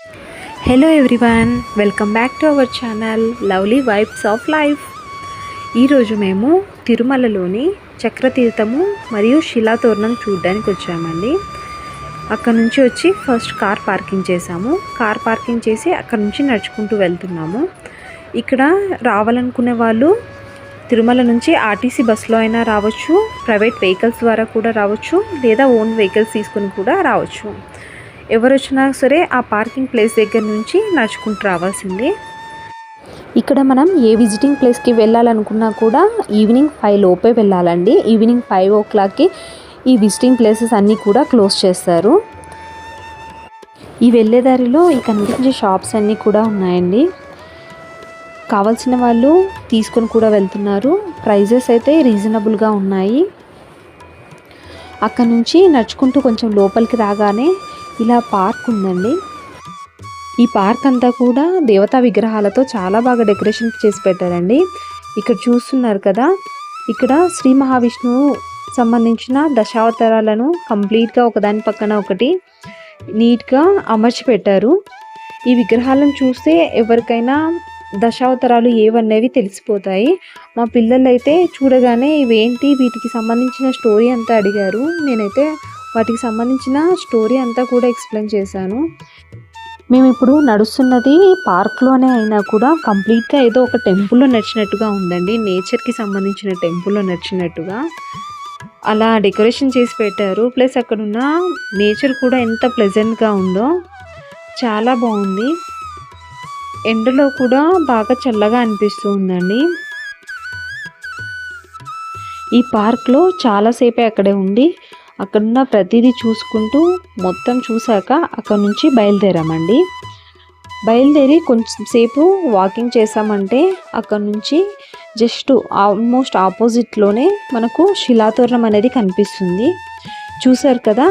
Hello everyone, welcome back to our channel lovely vibes of life. ఈరోజు మేము తిరుమలలోని చక్రతీర్థము మరియు శిలాతోరణం చూడడానికి వచ్చామండి. అక్కడ నుంచి వచ్చి ఫస్ట్ కార్ పార్కింగ్ చేసాము. కార్ పార్కింగ్ చేసి అక్కడ నుంచి నడుచుకుంటూ వెళ్తున్నాము. ఇక్కడ రావాలనుకునే వాళ్ళు తిరుమల నుంచి ఆర్టీసీ బస్సులో అయినా రావచ్చు, ప్రైవేట్ వెహికల్స్ ద్వారా కూడా రావచ్చు, లేదా ఓన్ వెహికల్స్ తీసుకుని కూడా రావచ్చు. ఎవరు వచ్చినా సరే ఆ పార్కింగ్ ప్లేస్ దగ్గర నుంచి నడుచుకుంటూ రావాల్సిందే. ఇక్కడ మనం ఏ విజిటింగ్ ప్లేస్కి వెళ్ళాలనుకున్నా కూడా ఈవినింగ్ 5 లోపే వెళ్ళాలండి. ఈవినింగ్ 5 o'clockకి ఈ విజిటింగ్ ప్లేసెస్ అన్నీ కూడా క్లోజ్ చేస్తారు. ఈ వెళ్ళేదారిలో ఈ కనిపించే షాప్స్ అన్నీ కూడా ఉన్నాయండి. కావాల్సిన వాళ్ళు తీసుకొని కూడా వెళ్తున్నారు. ప్రైజెస్ అయితే రీజనబుల్గా ఉన్నాయి. అక్కడ నుంచి నడుచుకుంటూ కొంచెం లోపలికి రాగానే ఇలా పార్క్ ఉందండి. ఈ పార్క్ అంతా కూడా దేవతా విగ్రహాలతో చాలా బాగా డెకరేషన్ చేసి పెట్టారండి. ఇక్కడ చూస్తున్నారు కదా, ఇక్కడ శ్రీ మహావిష్ణువు సంబంధించిన దశావతారాలను కంప్లీట్గా ఒకదాని పక్కన ఒకటి నీట్గా అమర్చి పెట్టారు. ఈ విగ్రహాలను చూస్తే ఎవరికైనా దశావతారాలు ఏవనేవి తెలిసిపోతాయి. మా పిల్లలైతే చూడగానే ఇవేంటి, వీటికి సంబంధించిన స్టోరీ అంతా అడిగారు. నేనైతే వాటికి సంబంధించిన స్టోరీ అంతా కూడా ఎక్స్ప్లెయిన్ చేశాను. మేము ఇప్పుడు నడుస్తున్నది పార్క్లోనే అయినా కూడా కంప్లీట్గా ఏదో ఒక టెంపుల్లో నడిచినట్టుగా ఉందండి. నేచర్కి సంబంధించిన టెంపుల్లో నడిచినట్టుగా అలా డెకరేషన్ చేసి పెట్టారు. ప్లస్ అక్కడున్న నేచర్ కూడా ఎంత ప్లెజెంట్గా ఉందో, చాలా బాగుంది. ఎండలో కూడా బాగా చల్లగా అనిపిస్తూ ఉందండి. ఈ పార్క్లో చాలాసేపే అక్కడే ఉండి అక్కడున్న ప్రతిదీ చూసుకుంటూ మొత్తం చూశాక అక్కడ నుంచి బయలుదేరామండి. బయలుదేరి కొంచెం సేపు వాకింగ్ చేసామంటే అక్కడ నుంచి జస్ట్ ఆల్మోస్ట్ ఆపోజిట్లోనే మనకు శిలాతోరణం అనేది కనిపిస్తుంది. చూసారు కదా,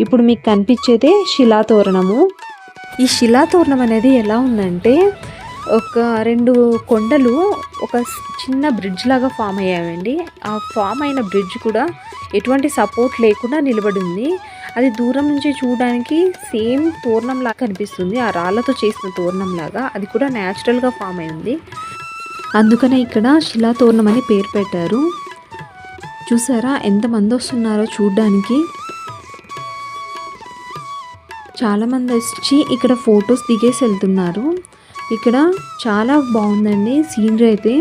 ఇప్పుడు మీకు కనిపించేదే శిలాతోరణము. ఈ శిలాతోరణం అనేది ఎలా ఉందంటే, ఒక 2 కొండలు ఒక చిన్న బ్రిడ్జ్ లాగా ఫామ్ అయ్యాయండి. ఆ ఫామ్ అయిన బ్రిడ్జ్ కూడా ఎటువంటి సపోర్ట్ లేకుండా నిలబడి ఉంది. అది దూరం నుంచి చూడడానికి సేమ్ తోరణం లాగా కనిపిస్తుంది, ఆ రాళ్ళతో చేసిన తోరణం లాగా. అది కూడా న్యాచురల్గా ఫామ్ అయింది. అందుకనే ఇక్కడ శిలాతోరణం అని పేరు పెట్టారు. చూసారా ఎంతమంది వస్తున్నారో చూడ్డానికి. చాలామంది వచ్చి ఇక్కడ ఫొటోస్ దిగేసి వెళ్తున్నారు. ఇక్కడ చాలా బాగుందండి సీనరీ అయితే.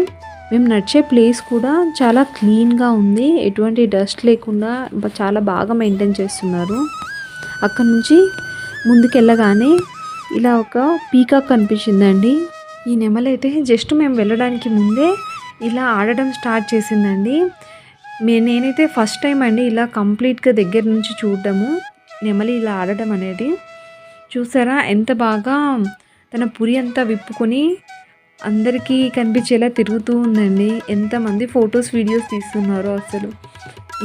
మేము నడిచే ప్లేస్ కూడా చాలా క్లీన్గా ఉంది, ఎటువంటి డస్ట్ లేకుండా చాలా బాగా మెయింటైన్ చేస్తున్నారు. అక్కడ నుంచి ముందుకెళ్ళగానే ఇలా ఒక పీకాక్ కనిపించిందండి. ఈ నెమలైతే జస్ట్ మేము వెళ్ళడానికి ముందే ఇలా ఆడడం స్టార్ట్ చేసిందండి. నేనైతే ఫస్ట్ టైం అండి ఇలా కంప్లీట్గా దగ్గర నుంచి చూడడము, నెమలి ఇలా ఆడడం అనేది. చూసారా ఎంత బాగా తన పురి అంతా విప్పుకొని అందరికీ కనిపించేలా తిరుగుతూ ఉందండి. ఎంతమంది ఫొటోస్ వీడియోస్ తీస్తున్నారో అసలు.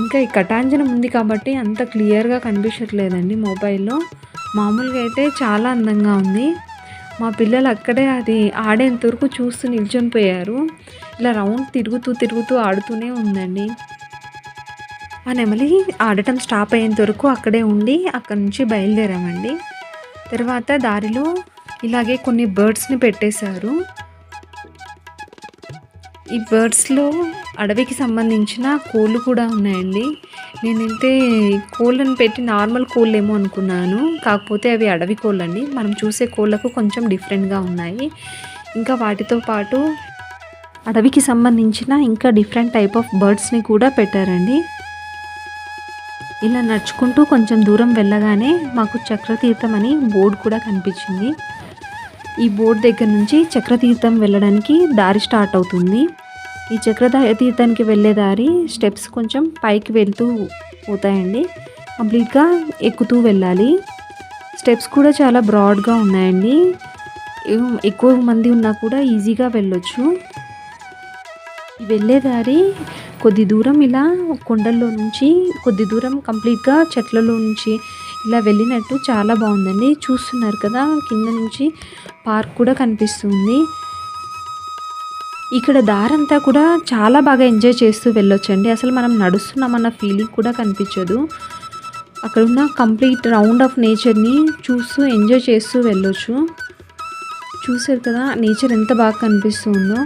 ఇంకా ఈ కటాంజనం ఉంది కాబట్టి అంత క్లియర్గా కనిపించట్లేదండి మొబైల్లో. మామూలుగా అయితే చాలా అందంగా ఉంది. మా పిల్లలు అక్కడే అది ఆడేంతవరకు చూస్తూ నిల్చొని పోయారు. ఇలా రౌండ్ తిరుగుతూ ఆడుతూనే ఉందండి. ఆ నెమలి ఆడటం స్టాప్ అయ్యేంత వరకు అక్కడే ఉండి అక్కడి నుంచి బయలుదేరామండి. తర్వాత దారిలో ఇలాగే కొన్ని బర్డ్స్ని పెట్టేశారు. ఈ బర్డ్స్లో అడవికి సంబంధించిన కోళ్ళు కూడా ఉన్నాయండి. నేనైతే కోళ్ళను పెట్టి నార్మల్ కోళ్ళు ఏమో అనుకున్నాను, కాకపోతే అవి అడవి కోళ్ళండి. మనం చూసే కోళ్ళకు కొంచెం డిఫరెంట్గా ఉన్నాయి. ఇంకా వాటితో పాటు అడవికి సంబంధించిన ఇంకా డిఫరెంట్ టైప్ ఆఫ్ బర్డ్స్ని కూడా పెట్టారండి. ఇలా నడుచుకుంటూ కొంచెం దూరం వెళ్ళగానే మాకు చక్రతీర్థం అని బోర్డు కూడా కనిపించింది. ఈ బోర్డు దగ్గర నుంచి చక్రతీర్థం వెళ్ళడానికి దారి స్టార్ట్ అవుతుంది. ఈ చక్రతీర్థానికి వెళ్ళే దారి స్టెప్స్ కొంచెం పైకి వెళ్తూ పోతాయండి. కంప్లీట్గా ఎక్కుతూ వెళ్ళాలి. స్టెప్స్ కూడా చాలా బ్రాడ్గా ఉన్నాయండి. ఎక్కువ మంది ఉన్నా కూడా ఈజీగా వెళ్ళొచ్చు. వెళ్ళే దారి కొద్ది దూరం ఇలా కొండల్లో నుంచి కొద్ది దూరం కంప్లీట్గా చెట్లలో నుంచి ఇలా వెళ్ళినట్టు చాలా బాగుందండి. చూస్తున్నారు కదా, కింద నుంచి పార్క్ కూడా కనిపిస్తుంది. ఇక్కడ దారంతా కూడా చాలా బాగా ఎంజాయ్ చేస్తూ వెళ్ళొచ్చండి. అసలు మనం నడుస్తున్నామన్న ఫీలింగ్ కూడా కనిపించదు. అక్కడ ఉన్న కంప్లీట్ రౌండ్ ఆఫ్ నేచర్ని చూస్తూ ఎంజాయ్ చేస్తూ వెళ్ళొచ్చు. చూసారు కదా నేచర్ ఎంత బాగా కనిపిస్తుందో.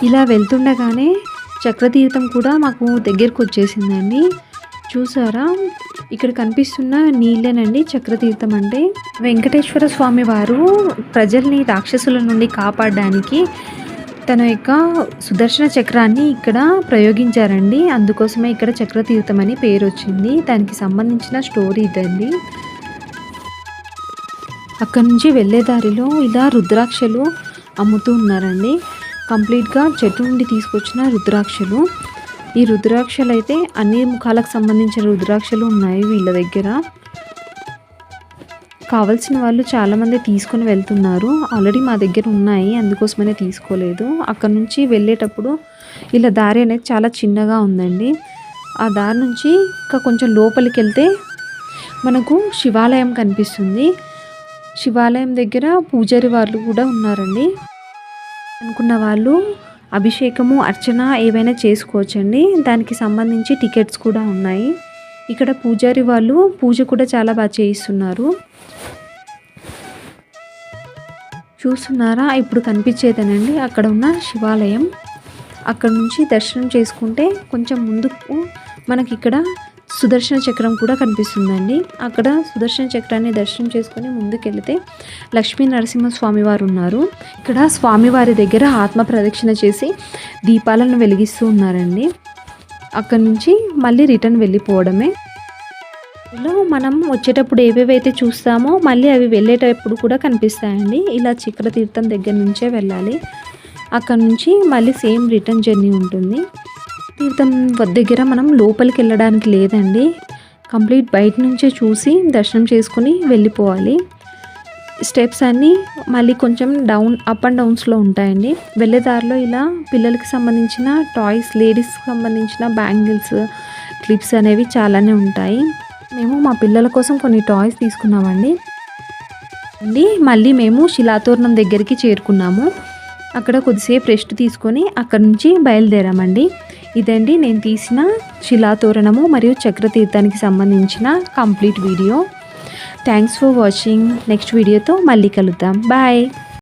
ఇలా వెళ్తుండగానే చక్రతీర్థం కూడా మాకు దగ్గరకు వచ్చేసిందండి. చూసారా ఇక్కడ కనిపిస్తున్న నీళ్ళేనండి చక్రతీర్థం అంటే. వెంకటేశ్వర స్వామి వారు ప్రజల్ని రాక్షసుల నుండి కాపాడడానికి తన యొక్క సుదర్శన చక్రాన్ని ఇక్కడ ప్రయోగించారండి. అందుకోసమే ఇక్కడ చక్రతీర్థం అని పేరు వచ్చింది. దానికి సంబంధించిన స్టోరీ ఇదండి. అక్కడి నుంచి వెళ్ళే దారిలో ఇలా రుద్రాక్షలు అమ్ముతూ ఉన్నారండి. కంప్లీట్గా చెట్టు నుండి తీసుకొచ్చిన రుద్రాక్షలు. ఈ రుద్రాక్షలు అయితే అన్ని ముఖాలకు సంబంధించిన రుద్రాక్షలు ఉన్నాయి వీళ్ళ దగ్గర. కావాల్సిన వాళ్ళు చాలామంది తీసుకొని వెళ్తున్నారు. ఆల్రెడీ మా దగ్గర ఉన్నాయి, అందుకోసమనే తీసుకోలేదు. అక్కడ నుంచి వెళ్ళేటప్పుడు ఇలా దారి అనేది చాలా చిన్నగా ఉందండి. ఆ దారి నుంచి ఇంకా కొంచెం లోపలికి వెళ్తే మనకు శివాలయం కనిపిస్తుంది. శివాలయం దగ్గర పూజారి వాళ్ళు కూడా ఉన్నారండి. అనుకున్న వాళ్ళు అభిషేకము అర్చన ఏవైనా చేసుకోవచ్చండి. దానికి సంబంధించి టికెట్స్ కూడా ఉన్నాయి. ఇక్కడ పూజారి వాళ్ళు పూజ కూడా చాలా బాగా చేయిస్తున్నారు. చూస్తున్నారా ఇప్పుడు కనిపించేదేనండి అక్కడ ఉన్న శివాలయం. అక్కడ నుంచి దర్శనం చేసుకుంటే కొంచెం ముందుకు మనకి ఇక్కడ సుదర్శన చక్రం కూడా కనిపిస్తుందండి. అక్కడ సుదర్శన చక్రాన్ని దర్శనం చేసుకొని ముందుకెళ్తే లక్ష్మీ నరసింహస్వామి వారు ఉన్నారు. ఇక్కడ స్వామివారి దగ్గర ఆత్మ ప్రదక్షిణ చేసి దీపాలను వెలిగిస్తూ ఉన్నారండి. అక్కడ నుంచి మళ్ళీ రిటర్న్ వెళ్ళిపోవడమే. మనం వచ్చేటప్పుడు ఏవేవైతే చూస్తామో మళ్ళీ అవి వెళ్ళేటప్పుడు కూడా కనిపిస్తాయండి. ఇలా చక్రతీర్థం దగ్గర నుంచే వెళ్ళాలి. అక్కడ నుంచి మళ్ళీ సేమ్ రిటర్న్ జర్నీ ఉంటుంది. తీర్థం దగ్గర మనం లోపలికి వెళ్ళడానికి లేదండి. కంప్లీట్ బయట నుంచే చూసి దర్శనం చేసుకుని వెళ్ళిపోవాలి. స్టెప్స్ అన్నీ మళ్ళీ కొంచెం అప్ అండ్ డౌన్స్లో ఉంటాయండి. వెళ్ళే దారిలో ఇలా పిల్లలకి సంబంధించిన టాయ్స్, లేడీస్కి సంబంధించిన బ్యాంగిల్స్, క్లిప్స్ అనేవి చాలానే ఉంటాయి. మేము మా పిల్లల కోసం కొన్ని టాయ్స్ తీసుకున్నామండి. మళ్ళీ మేము శిలాతోరణం దగ్గరికి చేరుకున్నాము. అక్కడ కొద్దిసేపు రెస్ట్ తీసుకొని అక్కడ నుంచి బయలుదేరామండి. ఇదండి నేను తీసిన శిలాతోరణము మరియు చక్రతీర్థానికి సంబంధించిన complete video. Thanks for watching. Next వీడియోతో మళ్ళీ కలుద్దాం. బాయ్.